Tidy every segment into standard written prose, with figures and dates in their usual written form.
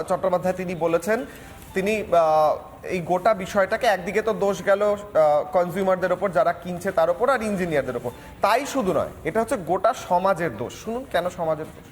চট্টোপাধ্যায় তিনি বলেছেন, তিনি এই গোটা বিষয়টাকে একদিকে তো দোষ গেল কনজিউমারদের ওপর, যারা কিনছে তার উপর, আর ইঞ্জিনিয়ারদের ওপর। তাই শুধু নয়, এটা হচ্ছে গোটা সমাজের দোষ। শুনুন কেন সমাজের দোষ।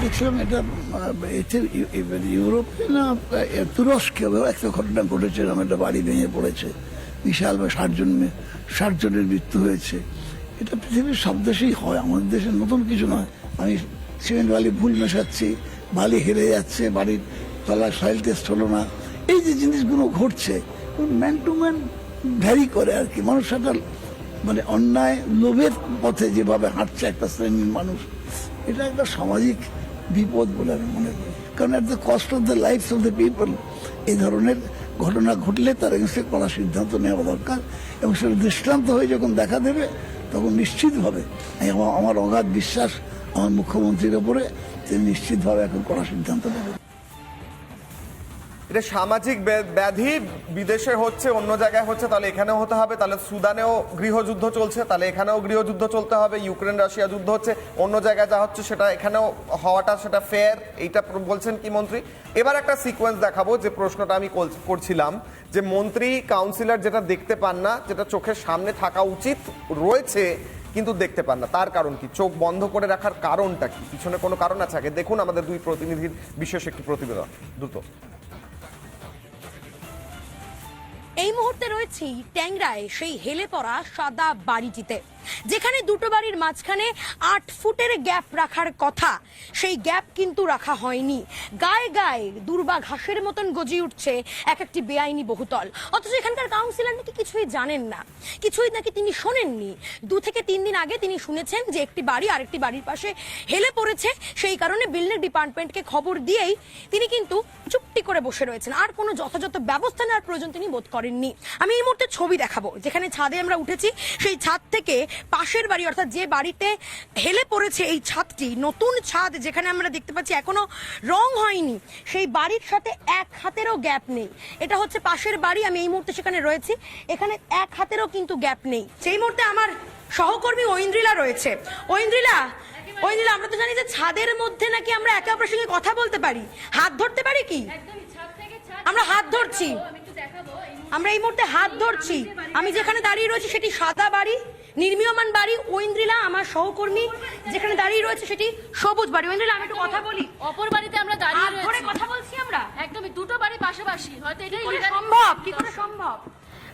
দেখছিলাম এটা ইউরোপে না তুরস্কে একটা ঘটনা ঘটেছে, এরকম একটা বাড়ি ভেঙে পড়েছে, বিশাল 60 জনের মৃত্যু হয়েছে। এটা পৃথিবীর সব দেশেই হয়, আমাদের দেশে নতুন কিছু নয়। আমি সিমেন্ট বালি ভুল মেশাচ্ছি, বালি হেরে যাচ্ছে, বাড়ির তলায় সয়েল টেস্ট হলো না, এই যে জিনিসগুলো ঘটছে ম্যান টু ম্যান ভ্যারি করে আর কি। মানুষ একটা মানে অন্যায় লোভের পথে যেভাবে হাঁটছে একটা শ্রেণীর মানুষ, এটা একটা সামাজিক বিপদ বলে আমি মনে করি। কারণ at the cost of the life of the people এই ধরনের ঘটনা ঘটলে তার এগেন্সে কড়া সিদ্ধান্ত নেওয়া দরকার, এবং সেটা দৃষ্টান্ত হয়ে যখন দেখা দেবে তখন নিশ্চিতভাবে আমার অগাধ বিশ্বাস আমার মুখ্যমন্ত্রীর ওপরে, তিনি নিশ্চিতভাবে এখন কড়া সিদ্ধান্ত নেবেন। এটা সামাজিক ব্যাধি, বিদেশে হচ্ছে, অন্য জায়গায় হচ্ছে, তাহলে এখানেও হতে হবে। তাহলে সুদানেও গৃহযুদ্ধ চলছে, তাহলে এখানেও গৃহযুদ্ধ চলতে হবে। ইউক্রেন রাশিয়া যুদ্ধ হচ্ছে, অন্য জায়গায় যা হচ্ছে সেটা এখানেও হওয়াটা সেটা ফেয়ার, এইটা বলছেন কি মন্ত্রী? এবার একটা সিকোয়েন্স দেখাবো, যে প্রশ্নটা আমি করছিলাম, যে মন্ত্রী কাউন্সিলর যেটা দেখতে পান না, যেটা চোখের সামনে থাকা উচিত রয়েছে কিন্তু দেখতে পান না, তার কারণ কি? চোখ বন্ধ করে রাখার কারণটা কি? পিছনে কোনো কারণ আছে? আগে দেখুন আমাদের দুই প্রতিনিধির বিশেষ একটি প্রতিবেদন দ্রুত। এই মুহূর্তে রয়েছি ট্যাংরায় সেই হেলে পড়া সাদা বাড়িটিতে, যেখানে দুটো বাড়ির মাঝখানে 8 ফুটের গ্যাপ রাখার কথা, সেই গ্যাপ কিন্তু রাখা হয়নি। গায়ে গায়ে দুর্বা ঘাসের মতন গজিয়ে উঠছে এক একটি বেআইনি বহুতল, অথচ এখানকার কাউন্সিলর নাকি কিছুই জানেন না, কিছুই নাকি তিনি শোনেননি। 2 থেকে 3 দিন আগে তিনি শুনেছেন যে একটি বাড়ি আরেকটি বাড়ির পাশে হেলে পড়েছে, সেই কারণে বিল্ডিং ডিপার্টমেন্টকে খবর দিয়েই তিনি কিন্তু চুপটি করে বসে রয়েছেন, আর কোনো যথাযথ ব্যবস্থা নেওয়ার প্রয়োজন তিনি বোধ করেননি। আমি এই মুহূর্তে ছবি দেখাবো, যেখানে ছাদে আমরা উঠেছি, সেই ছাদ থেকে পাশের বাড়ি, অর্থাৎ যে বাড়িতে হেলে পড়েছে এই ছাদটি, নতুন ছাদ যেখানে আমরা দেখতে পাচ্ছি এখনো রং হয়নি, সেই বাড়ির সাথে 1 হাতেরও গ্যাপ নেই। এটা হচ্ছে পাশের বাড়ি, আমি এই মুহূর্তে সেখানে রয়েছি, এখানে 1 হাতেরও কিন্তু গ্যাপ নেই। সেই মুহূর্তে আমার সহকর্মী ঐন্দ্রিলা রয়েছে। ঐন্দ্রিলা, আমরা তো জানি যে ছাদের মধ্যে নাকি আমরা একে অপরের সঙ্গে কথা বলতে পারি, হাত ধরতে পারি কি? আমরা হাত ধরছি, আমরা এই মুহূর্তে হাত ধরছি। আমি যেখানে দাঁড়িয়ে রয়েছি সেটি সাদা বাড়ি, নির্মীয়মান বাড়ি। ঐন্দ্রিলা আমার সহকর্মী যেখানে দাঁড়িয়ে রয়েছে সেটি সবুজ বাড়ি। ঐন্দ্রিলা, আমি একটু কথা বলি। অপর বাড়িতে আমরা দাঁড়িয়ে রয়েছি, কথা বলছি আমরা একদমই দুটো বাড়ি পাশাপাশি, হয়তো এটাই সম্ভব। কি করে সম্ভব?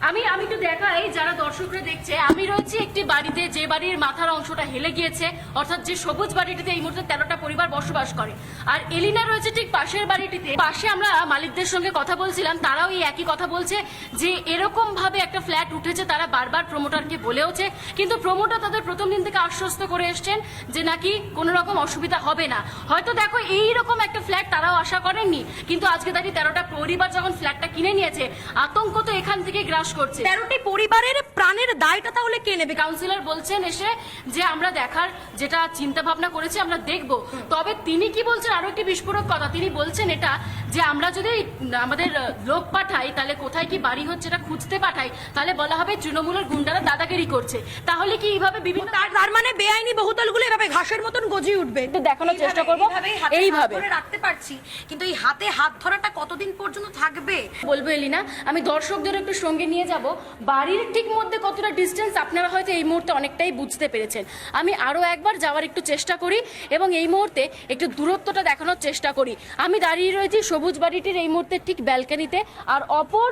আমি একটু দেখাই যারা দর্শকরা দেখছে। আমি রয়েছি একটি বাড়িতে, যে বাড়ির মাথার অংশটা হেলে গিয়েছে, অর্থাৎ যে সবুজ বাড়িটিতে এই মুহূর্তে 13টা পরিবার বসবাস করে। আর এলিনা রয়েছে ঠিক পাশের বাড়িটিতে। পাশে আমরা মালিকদের সঙ্গে কথা বলছিলাম, তারাও এই একই কথা বলছে যে এরকম ভাবে একটা ফ্ল্যাট উঠেছে, তারা বারবার প্রমোটারকে বলেওছে, কিন্তু প্রমোটার তাদের প্রথম দিন থেকে আশ্বস্ত করে এসছেন যে নাকি কোনো রকম অসুবিধা হবে না। হয়তো দেখো এইরকম একটা ফ্ল্যাট তারাও আশা করেননি, কিন্তু আজকে দাঁড়িয়ে 13টা পরিবার যখন ফ্ল্যাটটা কিনে নিয়েছে, আতঙ্ক তো এখান থেকে গ্রাস করছে। 13টি পরিবারের প্রাণের দায়টা তাহলে কে নেবে? কাউন্সিলর বলছেন এসে যে আমরা দেখার যেটা চিন্তা ভাবনা করেছি আমরা দেখব। তবে তিনি কি বলছেন, আরো একটি বিস্ফোরক কথা, তিনি বলছেন এটা যে আমরা যদি আমাদের লোক পাঠাই, তাহলে কোথায় কি বাড়ি হচ্ছে এটা খুঁজতে পাঠাই, তাহলে বলা হবে তৃণমূলের গুন্ডারা দাদাগিরি করছে। তাহলে কি এইভাবে বিভিন্ন, তার মানে বেআইনি বহুতলগুলো এভাবে ঘাসের মতন গজিয়ে উঠবে। একটু দেখানোর চেষ্টা করবো এইভাবে রাখতে পারছি, কিন্তু এই হাতে হাত ধরাটা কতদিন পর্যন্ত থাকবে বলবো এলিনা। আমি দর্শকদের একটু সঙ্গে নিয়ে যাব। বাড়ির ঠিক মধ্যে কতটা ডিস্টেন্স আপনারা হয়তো এই মুহূর্তে অনেকটাই বুঝতে পেরেছেন। আমি আরো একবার যাওয়ার একটু চেষ্টা করি এবং এই মুহূর্তে একটু দূরত্বটা দেখানোর চেষ্টা করি। আমি দাঁড়িয়ে রয়েছি সবুজ বাড়িটির এই মুহূর্তে ঠিক ব্যালকনিতে, আর অপর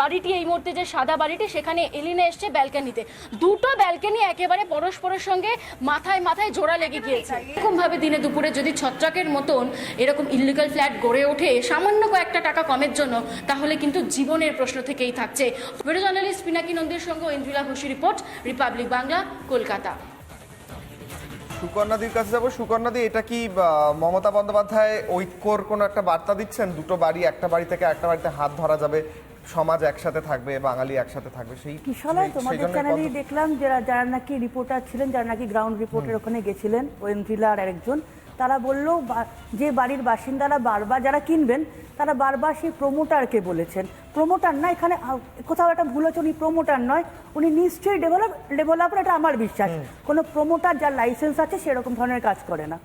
বাড়িটি এই মুহূর্তে যে সাদা বাড়িটি, সেখানে এলিনা এসছে ব্যালকনিতে। দুটো ব্যালকনি একেবারে পরস্পরের সঙ্গে মাথায় মাথায় জোড়া লেগে গিয়েছে। এরকম ভাবে দিনে দুপুরে যদি ছত্রাকের মতন এরকম ইলিগাল ফ্ল্যাট গড়ে ওঠে সামান্য কয়েকটা টাকা কমের জন্য, তাহলে কিন্তু জীবনের প্রশ্ন থেকেই থাকছে। ভিডিও জার্নালিস্ট পিনাকি নন্দীর সঙ্গে ঐন্দ্রিলা ঘোষী, রিপোর্ট, রিপাবলিক বাংলা, কলকাতা। সুকন্যাদির কাছে যাবো। সুকন্যাদি, এটা কি মমতা বন্দ্যোপাধ্যায় ঐক্যর কোনো একটা বার্তা দিচ্ছেন? দুটো বাড়ি, একটা বাড়ি থেকে একটা বাড়িতে হাত ধরা যাবে, সমাজ একসাথে থাকবে, বাঙালি একসাথে থাকবে। সেই কিশলয় তোমাদের চ্যানেলেই দেখলাম যারা নাকি রিপোর্টার ছিলেন, যারা নাকি গ্রাউন্ড রিপোর্টের ওখানে গেছিলেন, ঐন্দ্রিলা আর আরেকজন, তারা বললো যে বাড়ির বাসিন্দারা বারবার যারা কিনবেন তারা বারবার সেই প্রমোটারকে বলেছেন, প্রমোটার না, এখানে কোথাও একটা ভুল হচ্ছে, উনি প্রমোটার নয়, উনি নিশ্চয়ই ডেভেলপার, এটা আমার বিশ্বাস। কোনো প্রমোটার যার লাইসেন্স আছে সেরকম ধরনের কাজ করে না।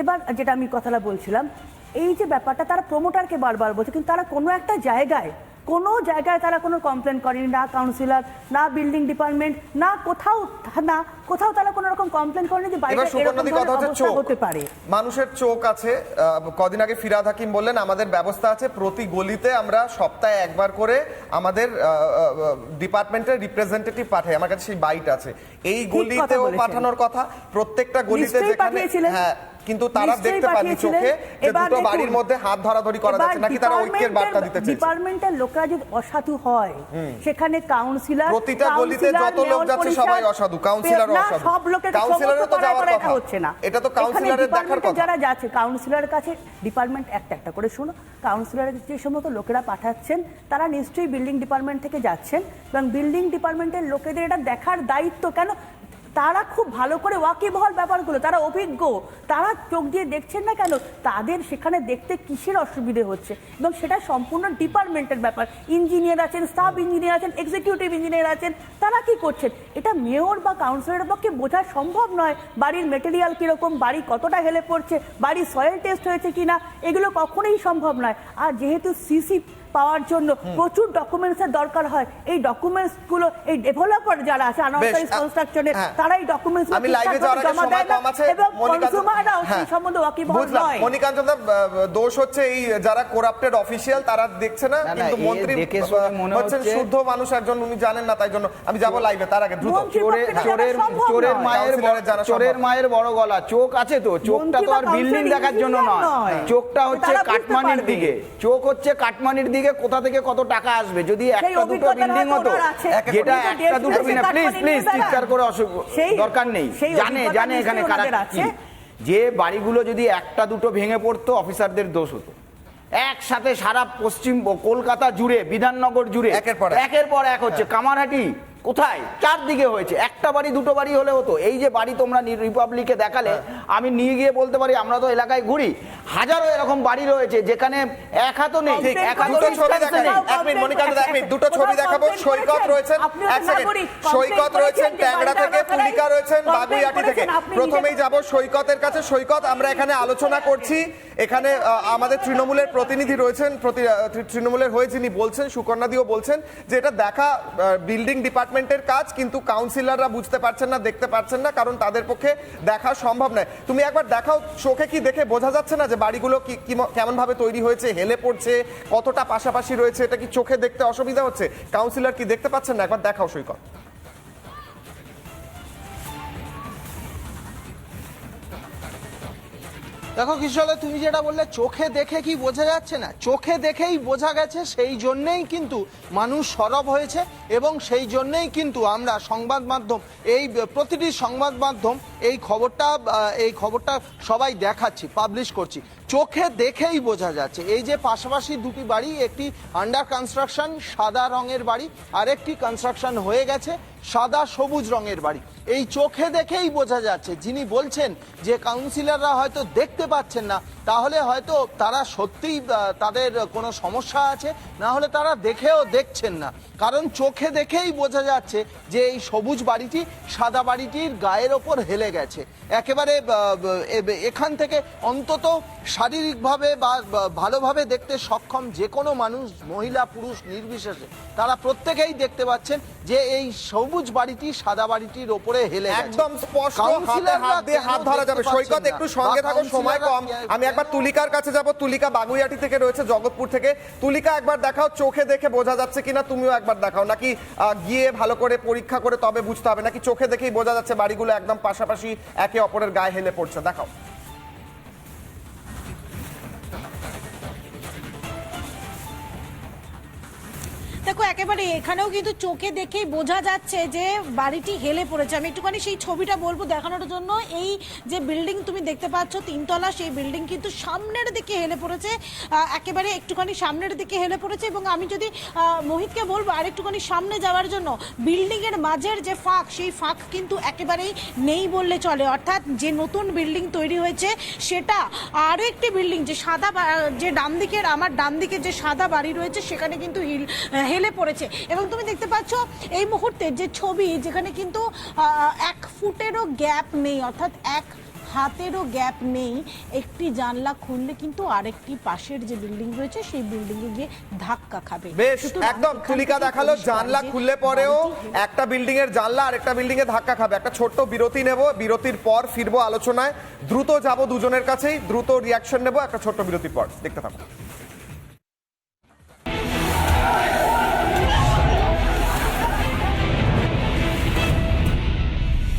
এবার যেটা আমি কথাটা বলছিলাম, এই যে ব্যাপারটা তারা প্রমোটারকে বারবার বলছে, কিন্তু তারা কোনো একটা জায়গায় তারা কোনো কমপ্লেন করেনি, না কাউন্সিলর, না বিল্ডিং ডিপার্টমেন্ট, না কোথাও তারা কোনো রকম কমপ্লেন করেনি যে বাইরে এরকম ধরনের অবস্থা হতে পারে। মানুষের চোখ আছে। কদিন আগে ফিরাদ হাকিম বললেন আমাদের ব্যবস্থা আছে, প্রতি গলিতে আমরা সপ্তাহে একবার করে আমাদের ডিপার্টমেন্টের রিপ্রেজেন্টেটিভ পাঠাই। আমার কাছে সেই বাইট আছে, এই গলিতেও পাঠানোর কথা, প্রত্যেকটা গলিতে যেখানে, হ্যাঁ, কিন্তু তারা দেখতে পাননি চোখে যে দুটো বাড়ির মধ্যে হাত ধরাধরি করা যাচ্ছে, নাকি তারা ঐক্যের বার্তা দিতে চাইছে। ডিপার্টমেন্টের লোকরা যদি অসাধু হয়, সেখানে কাউন্সিলর, প্রতিটা গলিতে যত লোক যাচ্ছে সবাই অসাধু, কাউন্সিলরও অসাধু, সব লোকের কাউন্সিলরের তো যাওয়ার কথা হচ্ছে না, এটা তো কাউন্সিলরের দেখার কথা। যারা যাচ্ছে কাউন্সিলরের কাছে, ডিপার্টমেন্ট একটা করে শুনো, কাউন্সিলরের যে সমস্ত লোকেরা পাঠাচ্ছেন তারা নিশ্চয়ই বিল্ডিং ডিপার্টমেন্ট থেকে যাচ্ছেন, এবং বিল্ডিং ডিপার্টমেন্টের লোকেদের এটা দেখার দায়িত্ব। কেন? তারা খুব ভালো করে ওয়াকিবহাল ব্যাপারগুলো, তারা অভিজ্ঞ, তারা চোখ দিয়ে দেখছেন না কেন, তাদের সেখানে দেখতে কিসের অসুবিধে হচ্ছে, এবং সেটা সম্পূর্ণ ডিপার্টমেন্টের ব্যাপার। ইঞ্জিনিয়ার আছেন, সাব ইঞ্জিনিয়ার আছেন, এক্সিকিউটিভ ইঞ্জিনিয়ার আছেন, তারা কি করছেন এটা মেয়র বা কাউন্সিলরের পক্ষে বোঝা সম্ভব নয়। বাড়ির মেটেরিয়াল কিরকম, বাড়ি কতটা হেলে পড়ছে, বাড়ির সয়েল টেস্ট হয়েছে কিনা, এগুলো কখনোই সম্ভব নয়। আর যেহেতু সিসি পাওয়ার জন্য প্রচুর ডকুমেন্টসের দরকার হয়, এই ডকুমেন্টসগুলো এই ডেভেলপার যারা আছে আনঅথরাইজড কনস্ট্রাকশনে, তারা এই ডকুমেন্টসগুলো আমি লাইভে যাওয়ার আগে সময় কম আছে, এবং কনজিউমাররাও সেই সম্বন্ধে ওয়াকিবহাল নয়। মনিকাঞ্চন দা, দোষ হচ্ছে এই যারা করাপ্টেড অফিশিয়াল, তারা দেখছে না, কিন্তু মন্ত্রী হচ্ছেন শুদ্ধ মানুষ একজন, উনি জানেন না, তাই জন্য আমি যাব লাইভে। তার আগে দ্রুত, চোরের মায়ের বড় গলা, চোখ আছে তো, চোখটা তো আর বিল্ডিং দেখার জন্য নয়, চোখটা হচ্ছে কাটমানির দিকে, চোখ হচ্ছে কাটমানির দিকে, কোথা থেকে কত টাকা আসবে। যদি একটা দুটো বিল্ডিং হতো, যেটা একটা দুটো প্লিজ চিৎকার করে দরকার নেই, জানে এখানে কারা কি। যে বাড়িগুলো যদি একটা দুটো ভেঙে পড়তো, অফিসারদের দোষ হতো। একসাথে সারা পশ্চিম কলকাতা জুড়ে, বিধাননগর জুড়ে একের পর এক হচ্ছে। কামারহাটি কোথায়, চারদিকে হয়েছে, একটা বাড়ি দুটো বাড়ি হলে হতো। এই যে বাড়ি তোমরা রিপাবলিকে দেখালে, আমি নিয়ে গিয়ে বলতে পারি, আমরা তো এলাকায় ঘুরি, হাজারো এরকম বাড়ি রয়েছে যেখানে এক হাতও নেই। দুটো ছবি দেখাবো। সৈকত রয়েছেন, সৈকত রয়েছেন ট্যাংরা থেকে, তুলিকা রয়েছেন বাগুইআটি থেকে। প্রথমেই যাব সৈকতের কাছে। সৈকত, আমরা এখানে আলোচনা করছি, এখানে আমাদের তৃণমূলের প্রতিনিধি রয়েছেন, তৃণমূলের হয়ে যিনি বলছেন, সুকন্যাদিও বলছেন যে এটা দেখা বিল্ডিং ডিপার্টমেন্টের কাজ, কিন্তু কাউন্সিলররা বুঝতে পারছেন না, দেখতে পাচ্ছেন না, কারণ তাদের পক্ষে দেখা সম্ভব নয়। তুমি একবার দেখাও, চোখে কি দেখে বোঝা যাচ্ছে না যে বাড়িগুলো কেমন ভাবে তৈরি হয়েছে, হেলে পড়ছে, কতটা পাশাপাশি রয়েছে, এটা কি চোখে দেখতে অসুবিধা হচ্ছে? কাউন্সিলর কি দেখতে পাচ্ছেন না? একবার দেখাও সৈকত। দেখো কিশোর, তুমি যেটা বললে চোখে দেখে কি বোঝা যাচ্ছে না, চোখে দেখেই বোঝা গেছে। সেই জন্যেই কিন্তু মানুষ সরব হয়েছে, এবং সেই জন্যেই কিন্তু আমরা সংবাদ মাধ্যম, এই প্রতিটি সংবাদ মাধ্যম এই খবরটা সবাই দেখাচ্ছি, পাবলিশ করছি। চোখে দেখেই বোঝা যাচ্ছে। এই যে পাশাপাশি দুটি বাড়ি, একটি আন্ডার কনস্ট্রাকশন সাদা রঙের বাড়ি, আর একটি কনস্ট্রাকশন হয়ে গেছে সাদা সবুজ রঙের বাড়ি, এই চোখে দেখেই বোঝা যাচ্ছে। যিনি বলছেন যে কাউন্সিলররা হয়তো দেখতে পাচ্ছেন না, তাহলে হয়তো তারা সত্যিই তাদের কোনো সমস্যা আছে, না হলে তারা দেখেও দেখছেন না। কারণ চোখে দেখেই বোঝা যাচ্ছে যে এই সবুজ বাড়িটি সাদা বাড়িটির গায়ের ওপর হেলে গেছে একেবারে। এখান থেকে অন্তত শারীরিকভাবে বা ভালোভাবে দেখতে সক্ষম যে কোনো মানুষ, মহিলা পুরুষ নির্বিশেষে, তারা প্রত্যেকেই দেখতে পাচ্ছেন যে এই সবুজ বাড়িটি সাদা বাড়িটির ওপরে হেলে গেছে। একদম স্পষ্ট, হাত দিয়ে হাত ধরা যাবে। সৈকত, একটু সঙ্গে থাকো, সময় কম। আমি একবার তুলিকার কাছে যাব। তুলিকা বাগুইআটি থেকে রয়েছে, জগৎপুর থেকে। তুলিকা, একবার দেখাও চোখে দেখে বোঝা যাচ্ছে কিনা, তুমিও একবার দেখাও, নাকি গিয়ে ভালো করে পরীক্ষা করে তবে বুঝতে হবে, নাকি চোখে দেখেই বোঝা যাচ্ছে বাড়িগুলো একদম পাশাপাশি একে অপরের গায়ে হেলে পড়ছে? দেখাও। দেখো একেবারে এখানেও কিন্তু চোখে দেখেই বোঝা যাচ্ছে যে বাড়িটি হেলে পড়েছে। আমি একটুখানি সেই ছবিটা বলবো দেখানোর জন্য। এই যে বিল্ডিং তুমি দেখতে পাচ্ছ 3 তলা, সেই বিল্ডিং কিন্তু সামনের দিকে হেলে পড়েছে, একেবারে একটুখানি সামনের দিকে হেলে পড়েছে। এবং আমি যদি মোহিতকে বলবো আর একটুখানি সামনে যাওয়ার জন্য, বিল্ডিং এর মাঝের যে ফাঁক, সেই ফাঁক কিন্তু একেবারেই নেই বললে চলে। অর্থাৎ যে নতুন বিল্ডিং তৈরি হয়েছে সেটা আরো একটি বিল্ডিং, যে সাদা যে ডান দিকের, আমার ডান দিকে যে সাদা বাড়ি রয়েছে সেখানে কিন্তু হেলে পড়েছে। এবং তুমি দেখতে পাচ্ছ এই মুহূর্তে যে ছবি, যেখানে কিন্তু 1 ফুটেরও গ্যাপ নেই, অর্থাৎ 1 হাতেরও গ্যাপ নেই। একটি জানলা খুললে কিন্তু আরেকটি পাশের যে বিল্ডিং রয়েছে সেই বিল্ডিং এ গিয়ে ধাক্কা খাবে। বেশ, সুতরাং একদম এখান তুলিকা থেকে দেখালো পরিষ্কার জানলা যে খুললে পরেও বাড়িটি একটা বিল্ডিং এর জানলা আরেকটা বিল্ডিং এ ধাক্কা খাবে। একটা ছোট্ট বিরতি নেব, বিরতির পর ফিরবো আলোচনায়। দ্রুত যাব দুজনের কাছেই, দ্রুত রিয়াকশন নেব একটা ছোট্ট বিরতির পর। দেখতে থাকো।